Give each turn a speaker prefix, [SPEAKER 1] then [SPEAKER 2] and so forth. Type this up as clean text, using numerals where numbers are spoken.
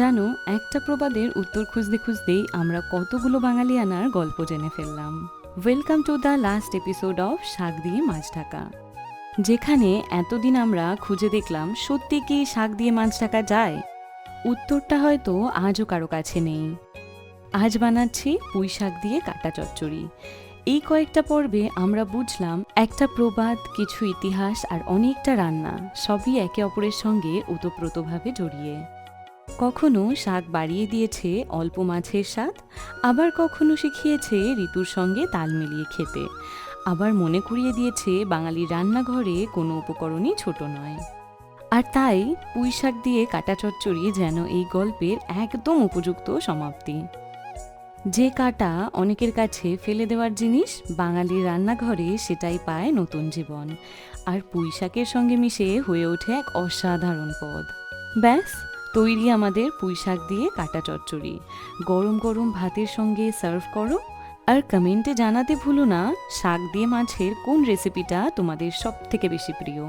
[SPEAKER 1] জানো, একটা প্রবাদের উত্তর খুঁজতে খুঁজতেই আমরা কতগুলো বাঙালিয়ানার গল্প জেনে ফেললাম। Welcome to the last episode of শাক দিয়ে মাছ ঢাকা, যেখানে এতদিন আমরা খুঁজে দেখলাম সত্যি কি শাক দিয়ে মাছ ঢাকা যায়। উত্তরটা হয়তো আজও কারো কাছে নেই। আজ বানাচ্ছি পুঁই শাক দিয়ে কাটা চচ্চড়ি। এই কয়েকটা পর্বে আমরা বুঝলাম একটা প্রবাদ, কিছু ইতিহাস আর অনেকটা রান্না সবই একে অপরের সঙ্গে ওতপ্রোতভাবে জড়িয়ে। কখনো শাক বাড়িয়ে দিয়েছে অল্প মাছের স্বাদ, আবার কখনো শিখিয়েছে ঋতুর সঙ্গে তাল মিলিয়ে খেতে, আবার মনে করিয়ে দিয়েছে বাঙালির রান্নাঘরে কোনো উপকরণই ছোট নয়। আর তাই পুঁই শাক দিয়ে কাটা চচ্চড়ি যেন এই গল্পের একদম উপযুক্ত সমাপ্তি। যে কাটা অনেকের কাছে ফেলে দেওয়ার জিনিস, বাঙালির রান্নাঘরে সেটাই পায় নতুন জীবন, আর পুঁই শাকের সঙ্গে মিশে হয়ে ওঠে এক অসাধারণ পদ। ব্যাস, তৈরি আমাদের পুঁই শাক দিয়ে কাটা চচ্চড়ি। গরম গরম ভাতের সঙ্গে সার্ভ করো। আর কমেন্টে জানাতে ভুলো না শাক দিয়ে মাছের কোন রেসিপিটা তোমাদের সব থেকে বেশি প্রিয়।